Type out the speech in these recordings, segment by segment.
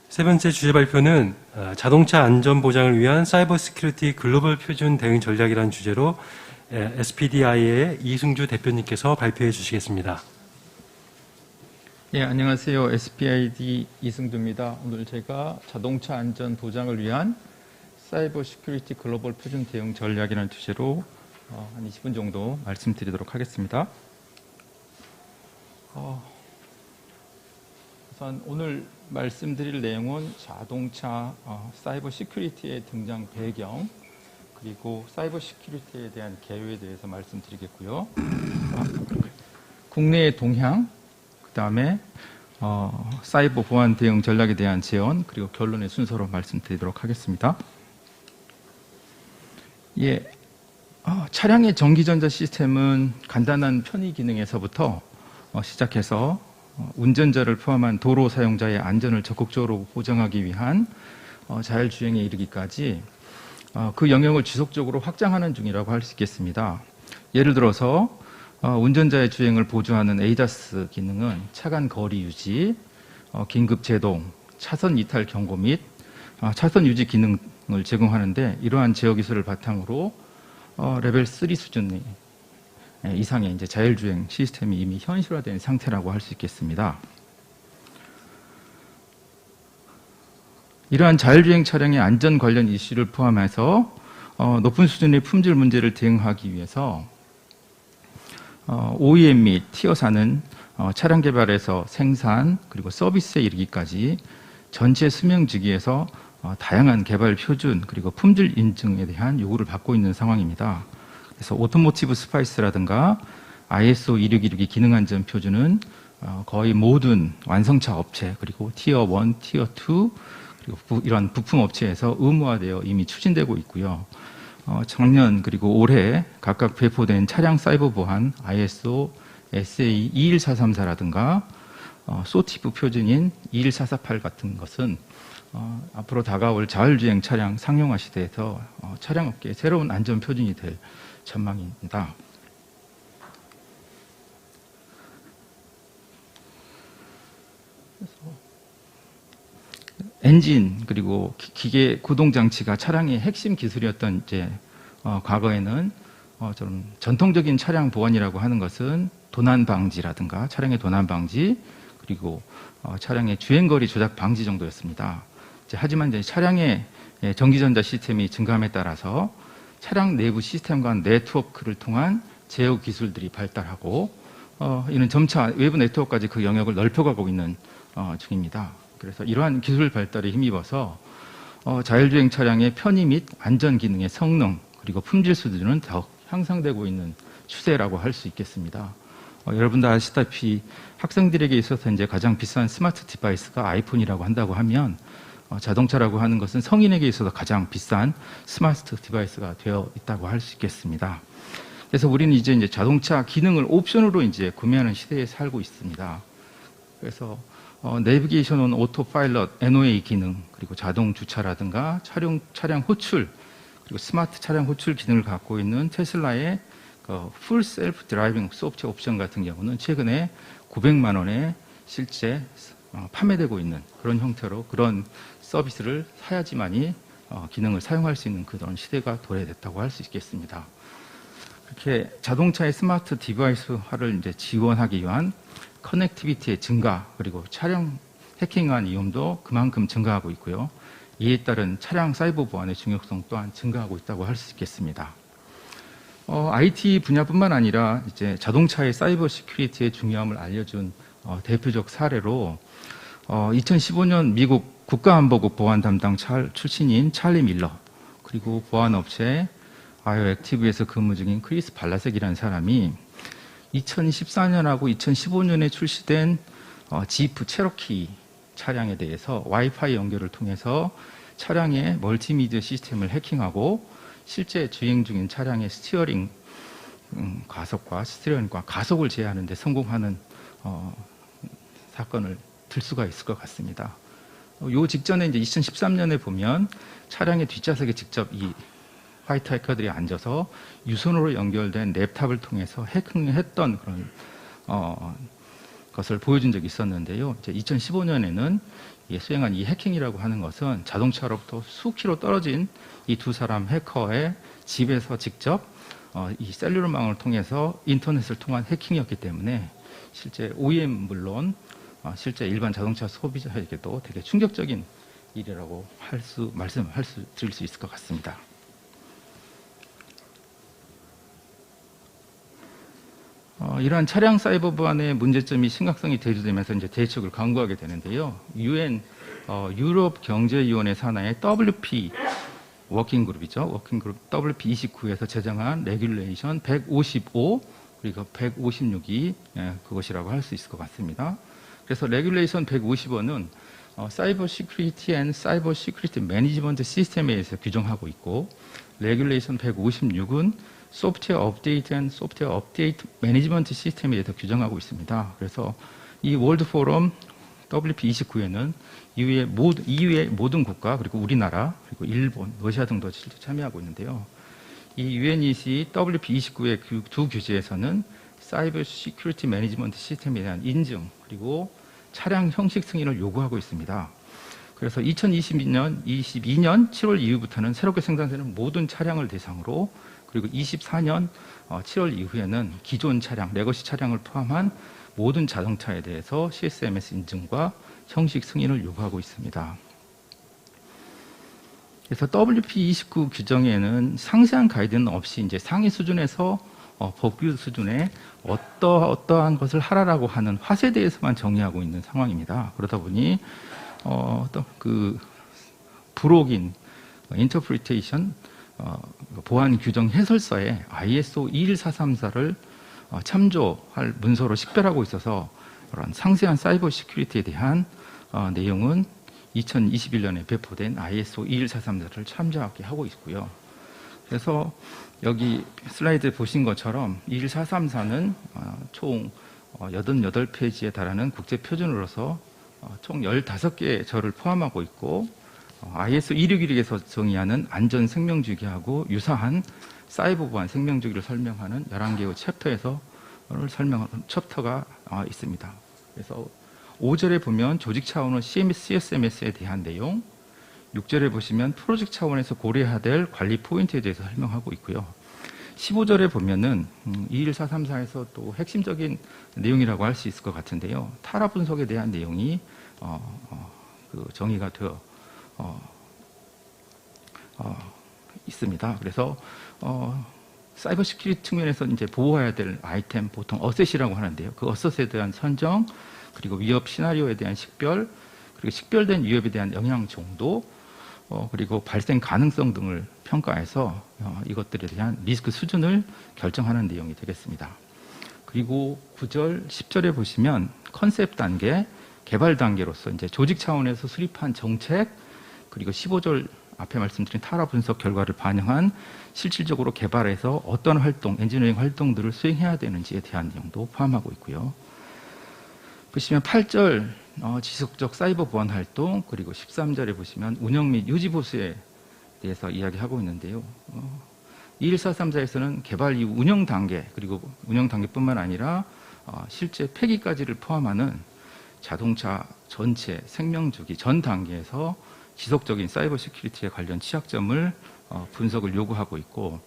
세 번째 주제 발표는 자동차 안전 보장을 위한 사이버 시큐리티 글로벌 표준 대응 전략이라는 주제로 SPDI의 이승주 대표님께서 발표해 주시겠습니다. 예, 안녕하세요. SPID 이승주입니다. 오늘 제가 자동차 안전 보장을 위한 사이버 시큐리티 글로벌 표준 대응 전략이라는 주제로 한 20분 정도 말씀드리도록 하겠습니다. 우선 오늘 말씀드릴 내용은 자동차 사이버 시큐리티의 등장 배경, 그리고 사이버 시큐리티에 대한 개요에 대해서 말씀드리겠고요. 국내의 동향, 그 다음에 사이버 보안 대응 전략에 대한 제언, 그리고 결론의 순서로 말씀드리도록 하겠습니다. 예, 차량의 전기전자 시스템은 간단한 편의 기능에서부터 시작해서 운전자를 포함한 도로 사용자의 안전을 적극적으로 보장하기 위한 자율주행에 이르기까지 그 영역을 지속적으로 확장하는 중이라고 할 수 있겠습니다. 예를 들어서 운전자의 주행을 보조하는 ADAS 기능은 차간 거리 유지, 긴급 제동, 차선 이탈 경고 및 차선 유지 기능을 제공하는데, 이러한 제어 기술을 바탕으로 레벨 3 수준 이상의 이제 자율주행 시스템이 이미 현실화된 상태라고 할 수 있겠습니다. 이러한 자율주행 차량의 안전 관련 이슈를 포함해서 높은 수준의 품질 문제를 대응하기 위해서 OEM 및 티어사는 차량 개발에서 생산 그리고 서비스에 이르기까지 전체 수명주기에서 다양한 개발 표준 그리고 품질 인증에 대한 요구를 받고 있는 상황입니다. 그래서 오토모티브 스파이스라든가 ISO 26162 기능안전 표준은 거의 모든 완성차 업체, 그리고 티어 1, 티어 2, 그리고 이러한 부품 업체에서 의무화되어 이미 추진되고 있고요. 작년 그리고 올해 각각 배포된 차량 사이버 보안 ISO SA 21434라든가 소티브 표준인 21448 같은 것은 앞으로 다가올 자율주행 차량 상용화 시대에서 차량업계의 새로운 안전 표준이 될 전망입니다. 엔진 그리고 기계 구동 장치가 차량의 핵심 기술이었던 이제 과거에는 좀 전통적인 차량 보안이라고 하는 것은 도난 방지라든가 차량의 도난 방지, 그리고 차량의 주행거리 조작 방지 정도였습니다. 하지만 이제 차량의 전기전자 시스템이 증가함에 따라서 차량 내부 시스템 간 네트워크를 통한 제어 기술들이 발달하고 이는 점차 외부 네트워크까지 그 영역을 넓혀가고 있는 중입니다. 그래서 이러한 기술 발달에 힘입어서 자율주행 차량의 편의 및 안전 기능의 성능 그리고 품질 수준은 더욱 향상되고 있는 추세라고 할 수 있겠습니다. 여러분 다 아시다시피 학생들에게 있어서 이제 가장 비싼 스마트 디바이스가 아이폰이라고 한다고 하면 자동차라고 하는 것은 성인에게 있어서 가장 비싼 스마트 디바이스가 되어 있다고 할 수 있겠습니다. 그래서 우리는 이제 자동차 기능을 옵션으로 이제 구매하는 시대에 살고 있습니다. 그래서 내비게이션 온 오토 파일럿 NOA 기능, 그리고 자동 주차라든가 차량 호출, 그리고 스마트 차량 호출 기능을 갖고 있는 테슬라의 풀 셀프 드라이빙 소프트 옵션 같은 경우는 최근에 900만 원에 실제 판매되고 있는 그런 형태로 그런 서비스를 사야지만이 기능을 사용할 수 있는 그런 시대가 도래됐다고 할 수 있겠습니다. 이렇게 자동차의 스마트 디바이스화를 이제 지원하기 위한 커넥티비티의 증가, 그리고 차량 해킹한 위험도 그만큼 증가하고 있고요. 이에 따른 차량 사이버 보안의 중요성 또한 증가하고 있다고 할 수 있겠습니다. IT 분야뿐만 아니라 이제 자동차의 사이버 시큐리티의 중요함을 알려준 대표적 사례로 2015년 미국 국가안보국 보안 담당 출신인 찰리 밀러, 그리고 보안업체 바이오액티브에서 근무 중인 크리스 발라색이라는 사람이 2014년하고 2015년에 출시된 지프 체로키 차량에 대해서 와이파이 연결을 통해서 차량의 멀티미디어 시스템을 해킹하고 실제 주행 중인 차량의 스티어링 스티어링과 가속을 제어하는 데 성공하는 사건을 들 수가 있을 것 같습니다. 요 직전에 이제 2013년에 보면 차량의 뒷좌석에 직접 이 화이트 해커들이 앉아서 유선으로 연결된 랩탑을 통해서 해킹했던 그런 것을 보여준 적이 있었는데요. 이제 2015년에는 수행한 이 해킹이라고 하는 것은 자동차로부터 수키로 떨어진 이 두 사람 해커의 집에서 직접 이 셀룰러망을 통해서 인터넷을 통한 해킹이었기 때문에 실제 OEM 물론 실제 일반 자동차 소비자에게도 되게 충격적인 일이라고 드릴 수 있을 것 같습니다. 이러한 차량 사이버 보안의 문제점이 심각성이 대두되면서 이제 대책을 강구하게 되는데요. 유엔 유럽 경제위원회 산하의 WP 워킹그룹이죠. 워킹그룹 WP29에서 제정한 레귤레이션 155 그리고 156이 그것이라고 할 수 있을 것 같습니다. 그래서 레귤레이션 155는 사이버 시큐리티 앤 사이버 시큐리티 매니지먼트 시스템에 의해서 규정하고 있고 레귤레이션 156은 소프트웨어 업데이트 앤 소프트웨어 업데이트 매니지먼트 시스템에 대해서 규정하고 있습니다. 그래서 이 월드 포럼 WP29에는 EU의 모든 국가 그리고 우리나라 그리고 일본, 러시아 등도 실제 참여하고 있는데요. 이 UNEC WP29의 두 규제에서는 사이버 시큐리티 매니지먼트 시스템에 대한 인증 그리고 차량 형식 승인을 요구하고 있습니다. 그래서 2022년 7월 이후부터는 새롭게 생산되는 모든 차량을 대상으로 그리고 24년 7월 이후에는 기존 차량, 레거시 차량을 포함한 모든 자동차에 대해서 CSMS 인증과 형식 승인을 요구하고 있습니다. 그래서 WP29 규정에는 상세한 가이드는 없이 이제 상위 수준에서 법규 수준에 어떠한 것을 하라라고 하는 화세 대해서만 정의하고 있는 상황입니다. 그러다 보니 부록인 인터프리테이션 보안 규정 해설서에 ISO 21434를 참조할 문서로 식별하고 있어서 그런 상세한 사이버 시큐리티에 대한 내용은 2021년에 배포된 ISO 21434를 참조하게 하고 있고요. 그래서 여기 슬라이드 보신 것처럼 21434는 총 88페이지에 달하는 국제 표준으로서 총 15개의 절을 포함하고 있고 ISO 261에서 정의하는 안전 생명주기하고 유사한 사이버 보안 생명주기를 설명하는 11개의 챕터에서 설명하는 챕터가 있습니다. 그래서 5절에 보면 조직 차원의 CSMS에 대한 내용, 6절에 보시면 프로젝트 차원에서 고려해야 될 관리 포인트에 대해서 설명하고 있고요. 15절에 보면은 21434에서 또 핵심적인 내용이라고 할 수 있을 것 같은데요. 타라 분석에 대한 내용이 정의가 되어 있습니다. 그래서 사이버 시큐리티 측면에서 이제 보호해야 될 아이템 보통 어셋이라고 하는데요. 그 어셋에 대한 선정, 그리고 위협 시나리오에 대한 식별, 그리고 식별된 위협에 대한 영향 정도, 그리고 발생 가능성 등을 평가해서 이것들에 대한 리스크 수준을 결정하는 내용이 되겠습니다. 그리고 9절, 10절에 보시면 컨셉 단계, 개발 단계로서 이제 조직 차원에서 수립한 정책, 그리고 15절 앞에 말씀드린 타라 분석 결과를 반영한 실질적으로 개발해서 어떤 활동, 엔지니어링 활동들을 수행해야 되는지에 대한 내용도 포함하고 있고요. 보시면 8절 지속적 사이버 보안 활동, 그리고 13절에 보시면 운영 및 유지 보수에 대해서 이야기하고 있는데요. 21434에서는 개발 이후 운영 단계, 그리고 운영 단계뿐만 아니라 실제 폐기까지를 포함하는 자동차 전체 생명주기 전 단계에서 지속적인 사이버 시큐리티에 관련 취약점을 분석을 요구하고 있고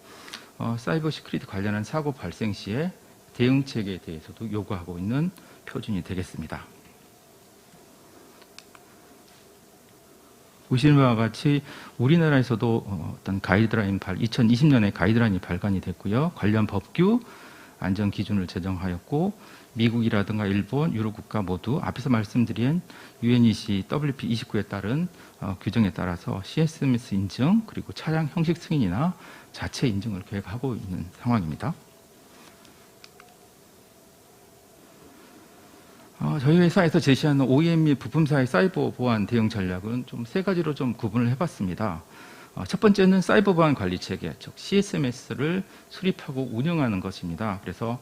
사이버 시큐리티 관련한 사고 발생 시에 대응 체계에 대해서도 요구하고 있는 표준이 되겠습니다. 보시는 바와 같이 우리나라에서도 어떤 가이드라인 2020년에 가이드라인이 발간이 됐고요. 관련 법규, 안전 기준을 제정하였고 미국이라든가 일본, 유럽 국가 모두 앞에서 말씀드린 UNEC WP29에 따른 규정에 따라서 CSMS 인증 그리고 차량 형식 승인이나 자체 인증을 계획하고 있는 상황입니다. 저희 회사에서 제시하는 OEM 및 부품사의 사이버 보안 대응 전략은 좀 세 가지로 좀 구분을 해봤습니다. 첫 번째는 사이버 보안 관리 체계, 즉 CSMS를 수립하고 운영하는 것입니다. 그래서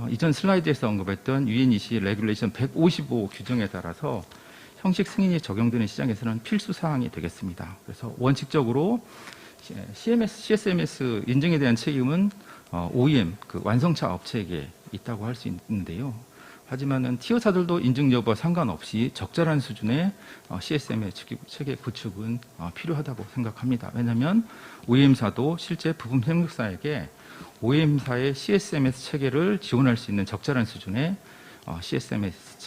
이전 슬라이드에서 언급했던 UNEC 레귤레이션 155 규정에 따라서 형식 승인이 적용되는 시장에서는 필수 사항이 되겠습니다. 그래서 원칙적으로 CSMS 인증에 대한 책임은 OEM, 그 완성차 업체에게 있다고 할 수 있는데요. 하지만은 티어사들도 인증 여부와 상관없이 적절한 수준의 CSM의 체계 구축은 필요하다고 생각합니다. 왜냐하면 OEM사도 실제 부품 협력사에게 OEM사의 CSMS 체계를 지원할 수 있는 적절한 수준의 CSMS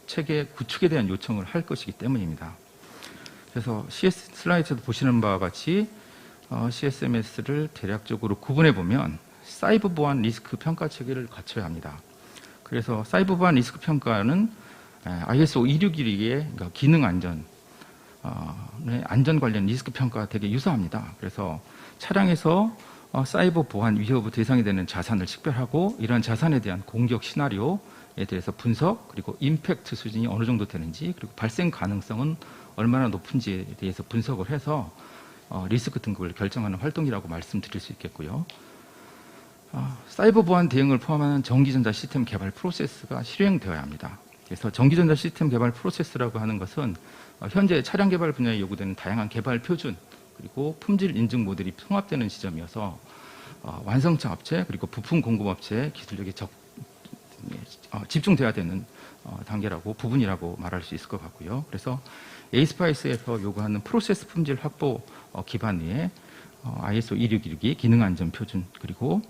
체계 구축에 대한 요청을 할 것이기 때문입니다. 그래서 슬라이드에서 보시는 바와 같이 CSMS를 대략적으로 구분해 보면 사이버 보안 리스크 평가 체계를 갖춰야 합니다. 그래서 사이버 보안 리스크 평가는 ISO 261의 그러니까 기능 안전 안전 관련 리스크 평가가 되게 유사합니다. 그래서 차량에서 사이버 보안 위협의 대상이 되는 자산을 식별하고 이러한 자산에 대한 공격 시나리오에 대해서 분석, 그리고 임팩트 수준이 어느 정도 되는지, 그리고 발생 가능성은 얼마나 높은지에 대해서 분석을 해서 리스크 등급을 결정하는 활동이라고 말씀드릴 수 있겠고요. 사이버 보안 대응을 포함하는 전기전자 시스템 개발 프로세스가 실행되어야 합니다. 그래서 전기전자 시스템 개발 프로세스라고 하는 것은 현재 차량 개발 분야에 요구되는 다양한 개발 표준, 그리고 품질 인증 모델이 통합되는 시점이어서 완성차 업체, 그리고 부품 공급업체의 기술력이 집중돼야 되는 단계라고, 부분이라고 말할 수 있을 것 같고요. 그래서 에이스파이스에서 요구하는 프로세스 품질 확보 기반 위에 ISO 261기 기능 안전 표준, 그리고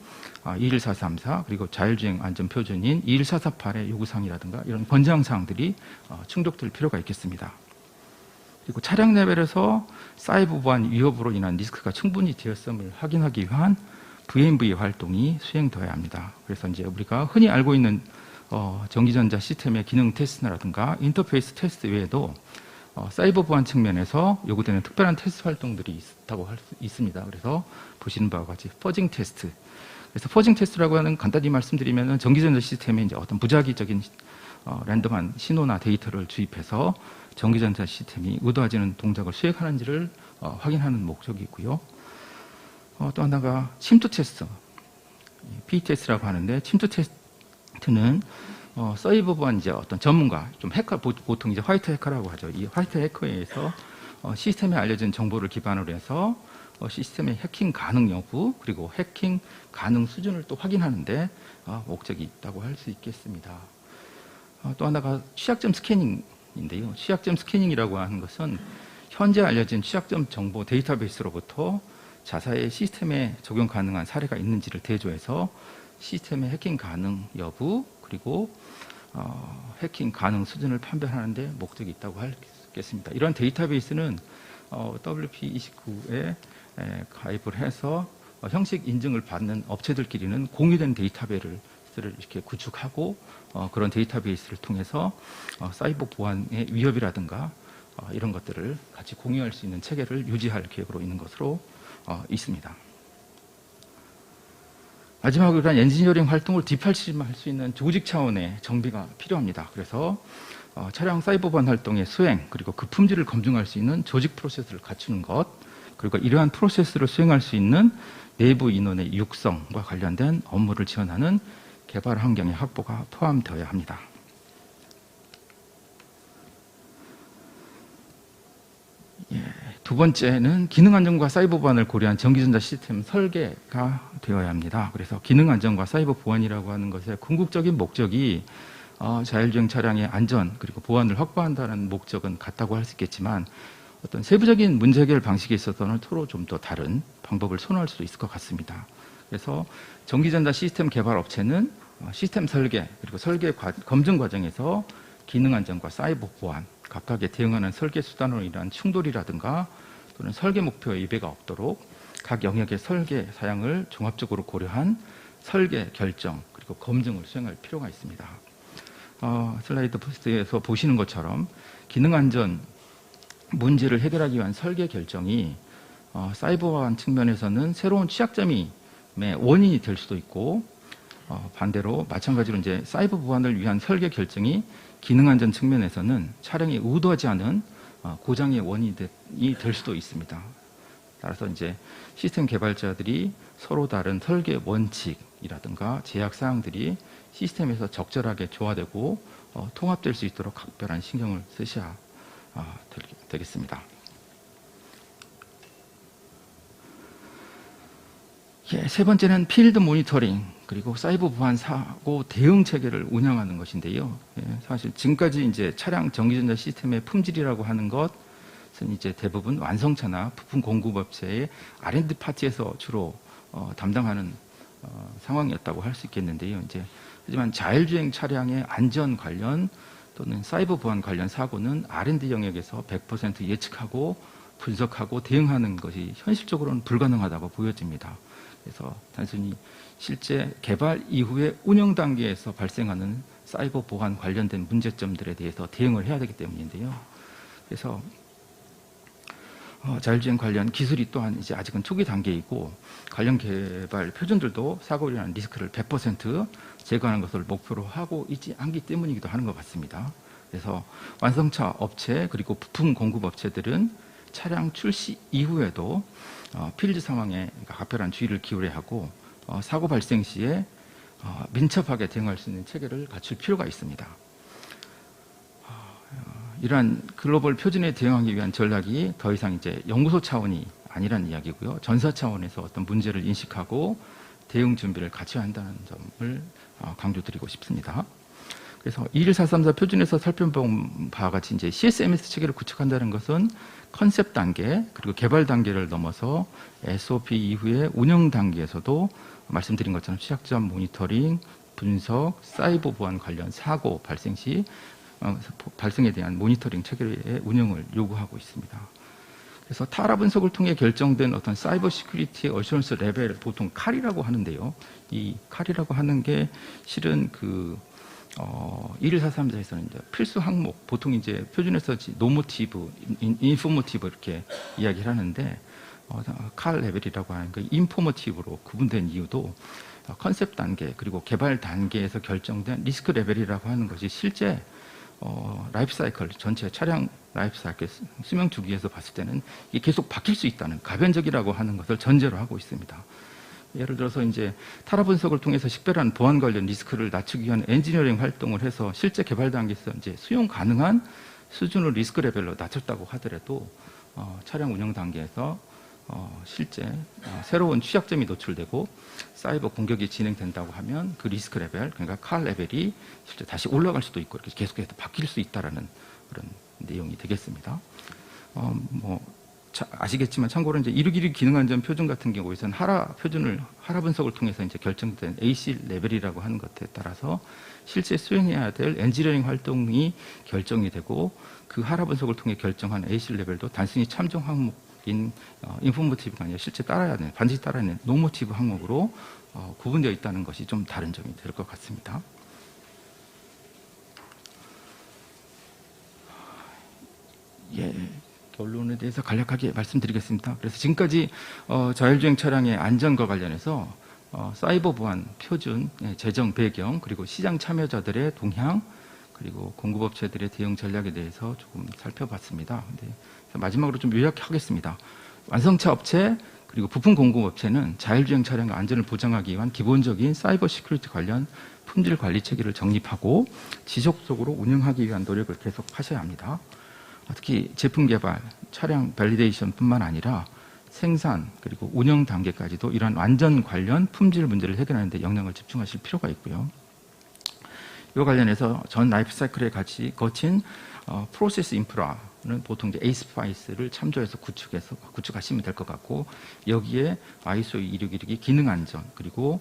21434, 그리고 자율주행 안전 표준인 21448의 요구사항이라든가 이런 권장 사항들이 충족될 필요가 있겠습니다. 그리고 차량 레벨에서 사이버 보안 위협으로 인한 리스크가 충분히 되었음을 확인하기 위한 VMV 활동이 수행되어야 합니다. 그래서 이제 우리가 흔히 알고 있는 전기전자 시스템의 기능 테스트라든가 인터페이스 테스트 외에도 사이버 보안 측면에서 요구되는 특별한 테스트 활동들이 있다고 할 수 있습니다. 그래서 보시는 바와 같이 퍼징 테스트. 그래서 퍼징 테스트라고 하는, 간단히 말씀드리면 전기전자 시스템에 이제 어떤 무작위적인 랜덤한 신호나 데이터를 주입해서 전기전자 시스템이 의도하지 않은 동작을 수행하는지를 확인하는 목적이 있고요. 또 하나가 침투 테스트, PTS라고 하는데, 침투 테스트는 사이버 보안 이제 어떤 전문가, 좀 해커, 보통 이제 화이트 해커라고 하죠. 이 화이트 해커에 의해서 시스템에 알려진 정보를 기반으로 해서 시스템의 해킹 가능 여부, 그리고 해킹 가능 수준을 또 확인하는데 목적이 있다고 할 수 있겠습니다. 또 하나가 취약점 스캐닝인데요. 취약점 스캐닝이라고 하는 것은 현재 알려진 취약점 정보 데이터베이스로부터 자사의 시스템에 적용 가능한 사례가 있는지를 대조해서 시스템의 해킹 가능 여부, 그리고 해킹 가능 수준을 판별하는 데 목적이 있다고 하겠습니다. 이런 데이터베이스는 WP29에 가입을 해서 형식 인증을 받는 업체들끼리는 공유된 데이터베이스를 이렇게 구축하고 그런 데이터베이스를 통해서 사이버 보안의 위협이라든가 이런 것들을 같이 공유할 수 있는 체계를 유지할 계획으로 있는 것으로 있습니다. 마지막으로 이런 엔지니어링 활동을 뒷받침할 수 있는 조직 차원의 정비가 필요합니다. 그래서 차량 사이버 보안 활동의 수행, 그리고 그 품질을 검증할 수 있는 조직 프로세스를 갖추는 것, 그리고 이러한 프로세스를 수행할 수 있는 내부 인원의 육성과 관련된 업무를 지원하는 개발 환경의 확보가 포함되어야 합니다. 두 번째는 기능 안전과 사이버 보안을 고려한 전기전자 시스템 설계가 되어야 합니다. 그래서 기능 안전과 사이버 보안이라고 하는 것의 궁극적인 목적이 자율주행 차량의 안전, 그리고 보안을 확보한다는 목적은 같다고 할 수 있겠지만, 어떤 세부적인 문제 해결 방식에 있어서는 서로 좀 더 다른 방법을 선호할 수 있을 것 같습니다. 그래서 전기전자 시스템 개발 업체는 시스템 설계, 그리고 설계 검증 과정에서 기능 안전과 사이버 보안, 각각에 대응하는 설계 수단으로 인한 충돌이라든가 또는 설계 목표의 위배가 없도록 각 영역의 설계 사양을 종합적으로 고려한 설계 결정, 그리고 검증을 수행할 필요가 있습니다. 슬라이드 포스트에서 보시는 것처럼 기능 안전 문제를 해결하기 위한 설계 결정이 사이버 보안 측면에서는 새로운 취약점의 원인이 될 수도 있고, 반대로 마찬가지로 이제 사이버 보안을 위한 설계 결정이 기능 안전 측면에서는 차량이 의도하지 않은 고장의 원인이 될 수도 있습니다. 따라서 이제 시스템 개발자들이 서로 다른 설계 원칙이라든가 제약 사항들이 시스템에서 적절하게 조화되고 통합될 수 있도록 각별한 신경을 쓰셔야 되겠습니다. 예, 세 번째는 필드 모니터링 그리고 사이버 보안 사고 대응 체계를 운영하는 것인데요. 예, 사실 지금까지 이제 차량 전기전자 시스템의 품질이라고 하는 것은 이제 대부분 완성차나 부품 공급업체의 R&D 파트에서 주로 담당하는 상황이었다고 할 수 있겠는데요. 이제 하지만 자율주행 차량의 안전 관련 또는 사이버 보안 관련 사고는 R&D 영역에서 100% 예측하고 분석하고 대응하는 것이 현실적으로는 불가능하다고 보여집니다. 그래서 단순히 실제 개발 이후에 운영 단계에서 발생하는 사이버 보안 관련된 문제점들에 대해서 대응을 해야 되기 때문인데요. 그래서 자율주행 관련 기술이 또한 이제 아직은 초기 단계이고 관련 개발 표준들도 사고로 인한 리스크를 100% 제거하는 것을 목표로 하고 있지 않기 때문이기도 하는 것 같습니다. 그래서 완성차 업체 그리고 부품 공급 업체들은 차량 출시 이후에도 필드 상황에 각별한 주의를 기울여야 하고 사고 발생 시에 민첩하게 대응할 수 있는 체계를 갖출 필요가 있습니다. 이러한 글로벌 표준에 대응하기 위한 전략이 더 이상 이제 연구소 차원이 아니란 이야기고요. 전사 차원에서 어떤 문제를 인식하고 대응 준비를 갖춰야 한다는 점을 강조드리고 싶습니다. 그래서 21434 표준에서 살펴본 바와 같이 이제 CSMS 체계를 구축한다는 것은 컨셉 단계 그리고 개발 단계를 넘어서 SOP 이후에 운영 단계에서도 말씀드린 것처럼 취약점 모니터링, 분석, 사이버 보안 관련 사고 발생 시 발생에 대한 모니터링 체계의 운영을 요구하고 있습니다. 그래서 타라 분석을 통해 결정된 어떤 사이버 시큐리티 어슈런스 레벨을 보통 칼이라고 하는데요. 이 칼이라고 하는 게 실은 21434에서는 이제 필수 항목, 보통 이제 표준에서 노모티브, 인포모티브 이렇게 이야기를 하는데, 칼 레벨이라고 하는 그 인포모티브로 구분된 이유도 컨셉 단계, 그리고 개발 단계에서 결정된 리스크 레벨이라고 하는 것이 실제 라이프 사이클, 전체 차량 라이프 사이클 수명 주기에서 봤을 때는 이게 계속 바뀔 수 있다는 가변적이라고 하는 것을 전제로 하고 있습니다. 예를 들어서 이제 타라 분석을 통해서 식별한 보안 관련 리스크를 낮추기 위한 엔지니어링 활동을 해서 실제 개발 단계에서 이제 수용 가능한 수준을 리스크 레벨로 낮췄다고 하더라도 차량 운영 단계에서 실제 새로운 취약점이 노출되고 사이버 공격이 진행된다고 하면 그 리스크 레벨, 그러니까 칼 레벨이 실제 다시 올라갈 수도 있고 이렇게 계속해서 바뀔 수 있다라는 그런 내용이 되겠습니다. 아시겠지만 참고로 이제 161 기능안전 표준 같은 경우에서는 하라 분석을 통해서 이제 결정된 AC 레벨이라고 하는 것에 따라서 실제 수행해야 될 엔지니어링 활동이 결정이 되고 그 하라 분석을 통해 결정한 AC 레벨도 단순히 참정 항목인 인포모티브가 아니라 실제 반드시 따라야 하는 노모티브 항목으로 구분되어 있다는 것이 좀 다른 점이 될 것 같습니다. 예. 결론에 대해서 간략하게 말씀드리겠습니다. 그래서 지금까지 자율주행 차량의 안전과 관련해서 사이버 보안 표준 제정 배경 그리고 시장 참여자들의 동향 그리고 공급업체들의 대응 전략에 대해서 조금 살펴봤습니다. 마지막으로 좀 요약하겠습니다. 완성차 업체 그리고 부품 공급업체는 자율주행 차량의 안전을 보장하기 위한 기본적인 사이버 시큐리티 관련 품질 관리 체계를 정립하고 지속적으로 운영하기 위한 노력을 계속 하셔야 합니다. 특히 제품 개발, 차량 밸리데이션뿐만 아니라 생산 그리고 운영 단계까지도 이러한 안전 관련 품질 문제를 해결하는 데 영향을 집중하실 필요가 있고요. 이와 관련해서 전 라이프 사이클에 같이 거친 프로세스 인프라는 보통 이제 에이스파이스를 참조해서 구축하시면 될 것 같고 여기에 ISO 2612 기능 안전 그리고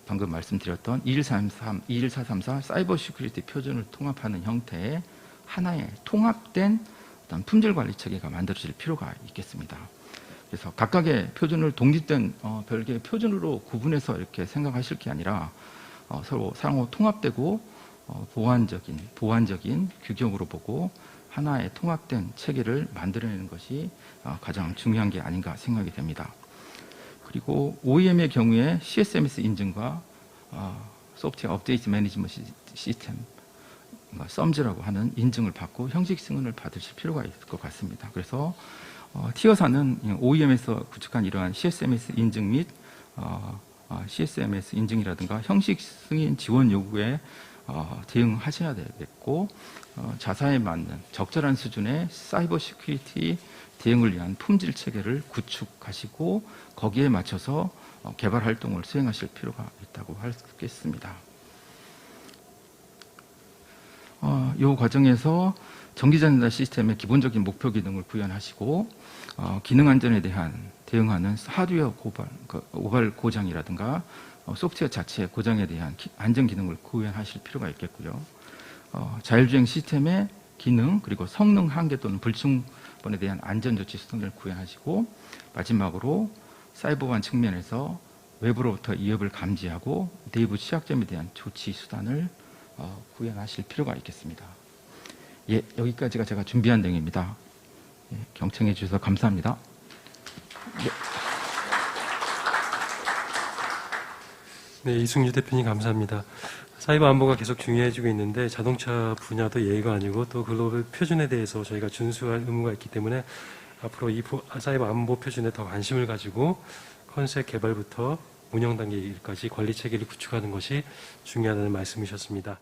방금 말씀드렸던 21434 사이버 시큐리티 표준을 통합하는 형태의 하나의 통합된 어떤 품질 관리 체계가 만들어질 필요가 있겠습니다. 그래서 각각의 표준을 독립된 별개의 표준으로 구분해서 이렇게 생각하실 게 아니라 서로 상호 통합되고 보완적인 규격으로 보고 하나의 통합된 체계를 만들어내는 것이 가장 중요한 게 아닌가 생각이 됩니다. 그리고 OEM의 경우에 CSMS 인증과 소프트웨어 업데이트 매니지먼트 시스템 썸즈라고 하는 인증을 받고 형식 승인을 받으실 필요가 있을 것 같습니다. 그래서 티어사는 OEM에서 구축한 이러한 CSMS 인증 및 CSMS 인증이라든가 형식 승인 지원 요구에 대응하셔야 되겠고 자사에 맞는 적절한 수준의 사이버 시큐리티 대응을 위한 품질 체계를 구축하시고 거기에 맞춰서 개발 활동을 수행하실 필요가 있다고 하겠습니다. 이 과정에서 전기전자 시스템의 기본적인 목표 기능을 구현하시고 기능 안전에 대응하는 하드웨어 고발 고장이라든가 소프트웨어 자체의 고장에 대한 안전 기능을 구현하실 필요가 있겠고요. 자율주행 시스템의 기능 그리고 성능 한계 또는 불충분에 대한 안전조치 수단을 구현하시고 마지막으로 사이버보안 측면에서 외부로부터 위협을 감지하고 내부 취약점에 대한 조치 수단을 구현하실 필요가 있겠습니다. 예, 여기까지가 제가 준비한 내용입니다. 예, 경청해 주셔서 감사합니다. 네, 이승주 대표님 감사합니다. 사이버 안보가 계속 중요해지고 있는데 자동차 분야도 예의가 아니고 또 글로벌 표준에 대해서 저희가 준수할 의무가 있기 때문에 앞으로 이 사이버 안보 표준에 더 관심을 가지고 컨셉 개발부터 운영 단계까지 관리 체계를 구축하는 것이 중요하다는 말씀이셨습니다.